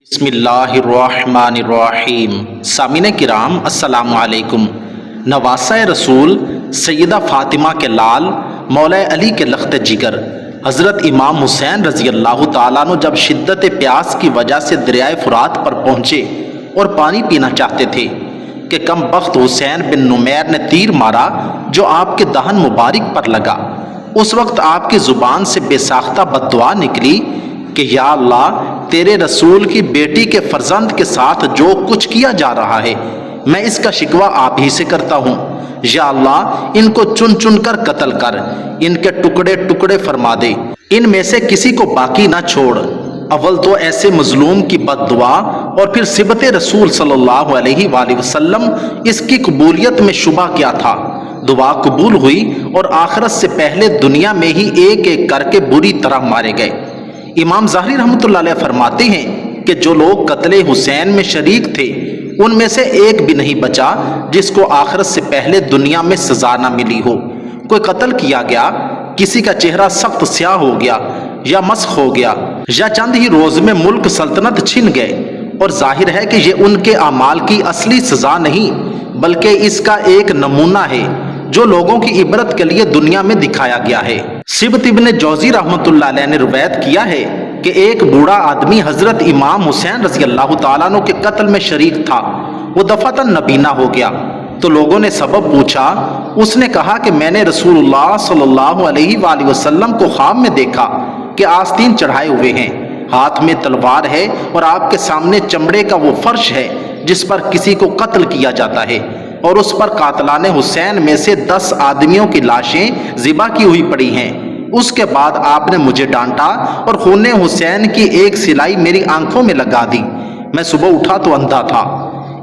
بسم اللہ الرحمن الرحیم۔ سامعین کرام السلام علیکم۔ نواسہ رسول سیدہ فاطمہ کے لال مولا علی کے لخت جگر حضرت امام حسین رضی اللہ تعالیٰ عنہ جب شدت پیاس کی وجہ سے دریائے فرات پر پہنچے اور پانی پینا چاہتے تھے کہ کم بخت حسین بن نمیر نے تیر مارا جو آپ کے دہن مبارک پر لگا۔ اس وقت آپ کی زبان سے بے ساختہ بد دعا نکلی کہ یا اللہ، تیرے رسول کی بیٹی کے فرزند کے ساتھ جو کچھ کیا جا رہا ہے میں اس کا شکوہ آپ ہی سے کرتا ہوں۔ یا اللہ، ان کو چن چن کر قتل کر، ان کے ٹکڑے ٹکڑے فرما دے، ان میں سے کسی کو باقی نہ چھوڑ۔ اول تو ایسے مظلوم کی بد دعا اور پھر صبت رسول صلی اللہ علیہ وآلہ وسلم، اس کی قبولیت میں شبہ کیا تھا؟ دعا قبول ہوئی اور آخرت سے پہلے دنیا میں ہی ایک ایک کر کے بری طرح مارے گئے۔ امام ظاہری رحمۃ اللہ علیہ فرماتے ہیں کہ جو لوگ قتل حسین میں شریک تھے ان میں سے ایک بھی نہیں بچا جس کو آخرت سے پہلے دنیا میں سزا نہ ملی ہو۔ کوئی قتل کیا گیا، کسی کا چہرہ سخت سیاہ ہو گیا یا مسخ ہو گیا، یا چند ہی روز میں ملک سلطنت چھن گئے، اور ظاہر ہے کہ یہ ان کے اعمال کی اصلی سزا نہیں بلکہ اس کا ایک نمونہ ہے جو لوگوں کی عبرت کے لیے دنیا میں دکھایا گیا ہے۔ سبت ابن جوزی رحمۃ اللہ علیہ نے روایت کیا ہے کہ ایک بوڑھا آدمی حضرت امام حسین رضی اللہ تعالیٰ عنہ کے قتل میں شریک تھا۔ وہ دفعتاً نبینا ہو گیا تو لوگوں نے سبب پوچھا۔ اس نے کہا کہ میں نے رسول اللہ صلی اللہ علیہ وآلہ وسلم کو خواب میں دیکھا کہ آستین چڑھائے ہوئے ہیں، ہاتھ میں تلوار ہے اور آپ کے سامنے چمڑے کا وہ فرش ہے جس پر کسی کو قتل کیا جاتا ہے، اور اس پر قاتلان حسین میں سے 10 آدمیوں کی لاشیں ذبح کی ہوئی پڑی ہیں۔ اس کے بعد آپ نے مجھے ڈانٹا اور خون حسین کی ایک سلائی میری آنکھوں میں لگا دی۔ میں صبح اٹھا تو اندھا تھا۔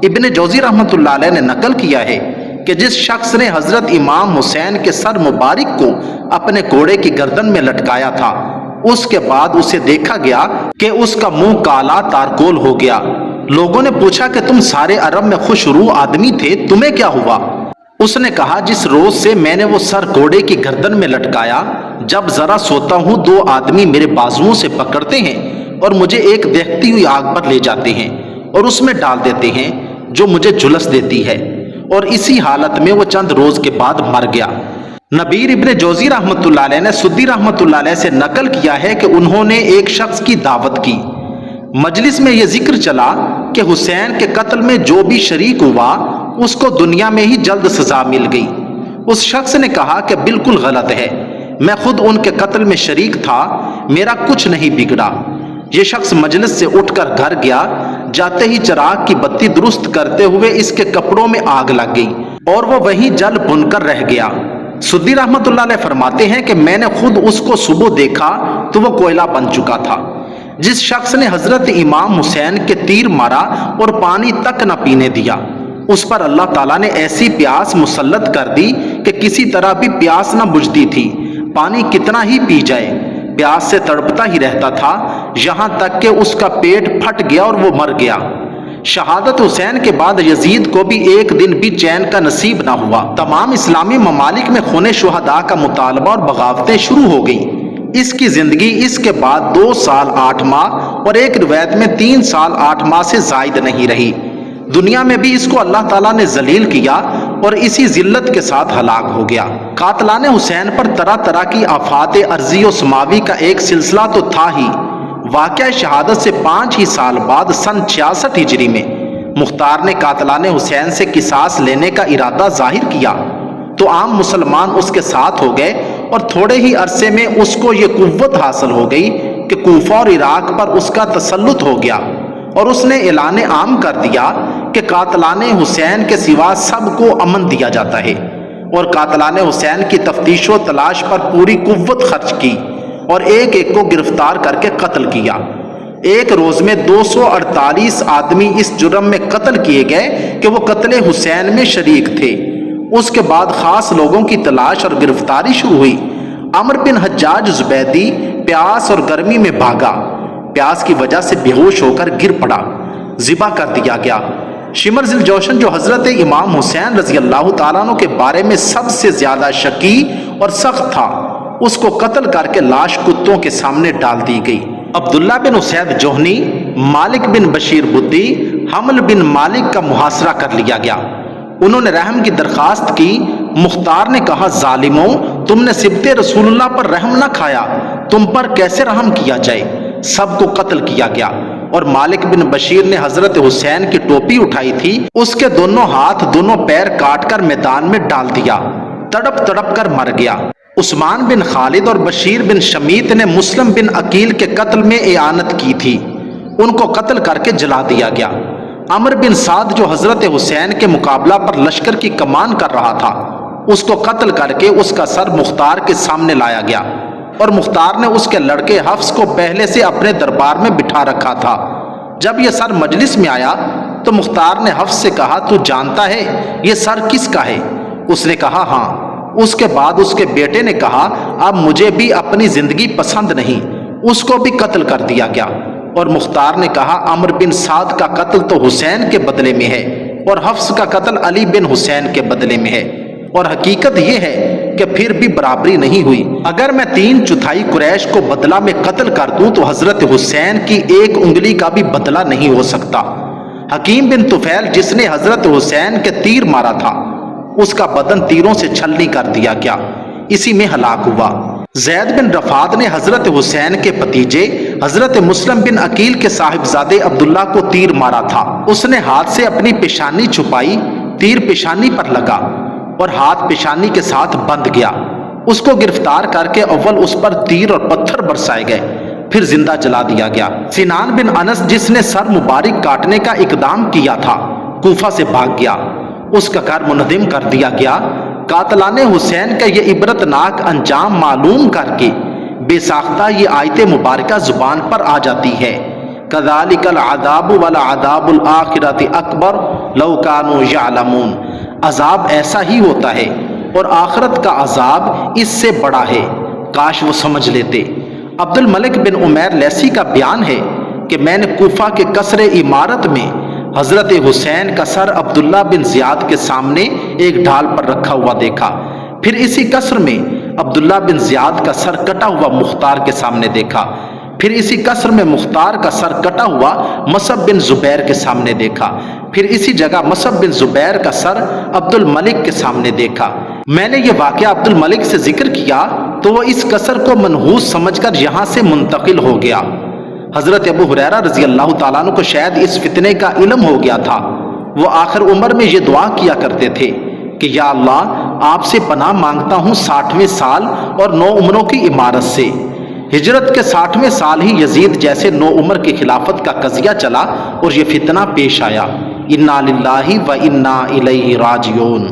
ابن جوزی رحمۃ اللہ علیہ نے نقل کیا ہے کہ جس شخص نے حضرت امام حسین کے سر مبارک کو اپنے گھوڑے کی گردن میں لٹکایا تھا، اس کے بعد اسے دیکھا گیا کہ اس کا منہ کالا تارکول ہو گیا۔ لوگوں نے پوچھا کہ تم سارے عرب میں خوش روح آدمی تھے، تمہیں کیا ہوا؟ اس نے کہا جس روز سے میں نے وہ سر گھوڑے کی گردن میں لٹکایا، جب ذرا سوتا ہوں 2 آدمی میرے بازوؤں سے پکڑتے ہیں اور مجھے ایک دیکھتی ہوئی آگ پر لے جاتے ہیں اور اس میں ڈال دیتے ہیں جو مجھے جھلس دیتی ہے، اور اسی حالت میں وہ چند روز کے بعد مر گیا۔ نبیر ابن جوزی رحمۃ اللہ علیہ نے سدی رحمۃ اللہ علیہ سے نقل کیا ہے کہ انہوں نے ایک شخص کی دعوت کی۔ مجلس میں یہ ذکر چلا کہ حسین کے قتل میں جو بھی شریک ہوا اس کو دنیا میں ہی جلد سزا مل گئی۔ اس شخص نے کہا کہ بالکل غلط ہے، میں خود ان کے قتل میں شریک تھا، میرا کچھ نہیں بگڑا۔ یہ شخص مجلس سے اٹھ کر گھر گیا، جاتے ہی چراغ کی بتی درست کرتے ہوئے اس کے کپڑوں میں آگ لگ گئی اور وہ وہیں جل بھن کر رہ گیا۔ سدی رحمۃ اللہ علیہ فرماتے ہیں کہ میں نے خود اس کو صبح دیکھا تو وہ کوئلہ بن چکا تھا۔ جس شخص نے حضرت امام حسین کے تیر مارا اور پانی تک نہ پینے دیا، اس پر اللہ تعالیٰ نے ایسی پیاس مسلط کر دی کہ کسی طرح بھی پیاس نہ بجھتی تھی، پانی کتنا ہی پی جائے پیاس سے تڑپتا ہی رہتا تھا، یہاں تک کہ اس کا پیٹ پھٹ گیا اور وہ مر گیا۔ شہادت حسین کے بعد یزید کو بھی ایک دن بھی چین کا نصیب نہ ہوا۔ تمام اسلامی ممالک میں خون شہداء کا مطالبہ اور بغاوتیں شروع ہو گئیں۔ اس کی زندگی اس کے بعد 2 سال 8 ماہ اور ایک روایت میں 3 سال 8 ماہ سے زائد نہیں رہی۔ دنیا میں بھی اس کو اللہ تعالیٰ نے ذلیل کیا اور اسی ذلت کے ساتھ ہلاک ہو گیا۔ قاتلان حسین پر طرح طرح کی آفات ارضی و سماوی کا ایک سلسلہ تو تھا ہی۔ واقعہ شہادت سے 5 ہی سال بعد سن 66 ہجری میں مختار نے قاتلان حسین سے قصاص لینے کا ارادہ ظاہر کیا تو عام مسلمان اس کے ساتھ ہو گئے، اور تھوڑے ہی عرصے میں اس کو یہ قوت حاصل ہو گئی کہ کوفہ اور عراق پر اس کا تسلط ہو گیا، اور اس نے اعلان عام کر دیا کہ قاتلان حسین کے سوا سب کو امن دیا جاتا ہے، اور قاتلان حسین کی تفتیش و تلاش پر پوری قوت خرچ کی اور ایک ایک کو گرفتار کر کے قتل کیا۔ ایک روز میں 248 آدمی اس جرم میں قتل کیے گئے کہ وہ قتل حسین میں شریک تھے۔ اس کے بعد خاص لوگوں کی تلاش اور گرفتاری شروع ہوئی۔ عمر بن حجاج زبیدی پیاس اور گرمی میں بھاگا، پیاس کی وجہ سے بے ہوش ہو کر گر پڑا، ذبح کر دیا گیا۔ شمر ذی الجوشن جو حضرت امام حسین رضی اللہ تعالیٰ عنہ کے بارے میں سب سے زیادہ شکی اور سخت تھا، اس کو قتل کر کے لاش کتوں کے سامنے ڈال دی گئی۔ عبداللہ بن اسید جوہنی مالک بن بشیر بدی حمل بن مالک کا محاصرہ کر لیا گیا۔ انہوں نے رحم کی درخواست کی۔ مختار نے کہا ظالموں، تم نے سبط رسول اللہ پر رحم نہ کھایا، تم پر کیسے رحم کیا جائے؟ سب کو قتل کیا گیا۔ اور مالک بن بشیر نے حضرت حسین کی ٹوپی اٹھائی تھی، اس کے دونوں ہاتھ دونوں پیر کاٹ کر میدان میں ڈال دیا، تڑپ تڑپ کر مر گیا۔ عثمان بن خالد اور بشیر بن شمیت نے مسلم بن عقیل کے قتل میں اعانت کی تھی، ان کو قتل کر کے جلا دیا گیا۔ عمر بن سعد جو حضرت حسین کے مقابلہ پر لشکر کی کمان کر رہا تھا، اس کو قتل کر کے اس کا سر مختار کے سامنے لایا گیا، اور مختار نے اس کے لڑکے حفص کو پہلے سے اپنے دربار میں بٹھا رکھا تھا۔ جب یہ سر مجلس میں آیا تو مختار نے حفص سے کہا تو جانتا ہے یہ سر کس کا ہے؟ اس نے کہا ہاں۔ اس کے بعد اس کے بیٹے نے کہا اب مجھے بھی اپنی زندگی پسند نہیں، اس کو بھی قتل کر دیا گیا۔ اور مختار نے کہا عمر بن سعد کا قتل تو حسین کے بدلے میں ہے اور حفص کا قتل علی بن حسین کے بدلے میں ہے، اور حقیقت یہ ہے کہ پھر بھی برابری نہیں ہوئی۔ اگر میں 3/4 قریش کو بدلہ میں قتل کر دوں تو حضرت حسین کی ایک انگلی کا بھی بدلہ نہیں ہو سکتا۔ حکیم بن طفیل جس نے حضرت حسین کے تیر مارا تھا، اس کا بدن تیروں سے چھلنی کر دیا گیا، اسی میں ہلاک ہوا۔ زید بن رفاد نے حضرت حسین کے بھتیجے حضرت مسلم بن عقیل کے صاحبزادے عبداللہ کو تیر مارا تھا۔ اس نے ہاتھ سے اپنی پیشانی چھپائی، تیر پیشانی پر لگا اور ہاتھ پیشانی کے ساتھ بندھ گیا۔ اس کو گرفتار کر کے اول اس پر تیر اور پتھر برسائے گئے، پھر زندہ جلا دیا گیا۔ سنان بن انس جس نے سر مبارک کاٹنے کا اقدام کیا تھا، کوفہ سے بھاگ گیا، اس کا کار منہدم کر دیا گیا۔ قاتلان حسین کا یہ عبرتناک انجام معلوم کر کے بے ساختہ یہ آیت مبارکہ زبان پر آ جاتی ہے، کذالک العذاب ولعذاب الآخرۃ اکبر لو کانوا یعلمون۔ عذاب ایسا ہی ہوتا ہے اور آخرت کا عذاب اس سے بڑا ہے، کاش وہ سمجھ لیتے۔ عبد الملک بن عمیر لیثی کا بیان ہے کہ میں نے کوفہ کے قصر عمارت میں حضرت حسین کا سر عبداللہ بن زیاد کے سامنے ایک ڈھال پر رکھا ہوا دیکھا، پھر اسی قصر میں عبداللہ بن زیاد کا سر کٹا ہوا مختار کے سامنے دیکھا، پھر اسی قصر میں مختار کا سر کٹا ہوا مصعب بن زبیر کے سامنے دیکھا، پھر اسی جگہ مصعب بن زبیر کا سر عبد الملک کے سامنے دیکھا۔ میں نے یہ واقعہ عبد الملک سے ذکر کیا تو وہ اس قصر کو منحوس سمجھ کر یہاں سے منتقل ہو گیا۔ حضرت ابو ہریرہ رضی اللہ تعالیٰ عنہ کو شاید اس فتنے کا علم ہو گیا تھا، وہ آخر عمر میں یہ دعا کیا کرتے تھے کہ یا اللہ آپ سے پناہ مانگتا ہوں 60ویں سال اور 9 عمروں کی عمارت سے۔ ہجرت کے 60ویں سال ہی یزید جیسے 9 عمر کی خلافت کا قضیہ چلا اور یہ فتنہ پیش آیا۔ انا للہ و انا الیہ راجعون۔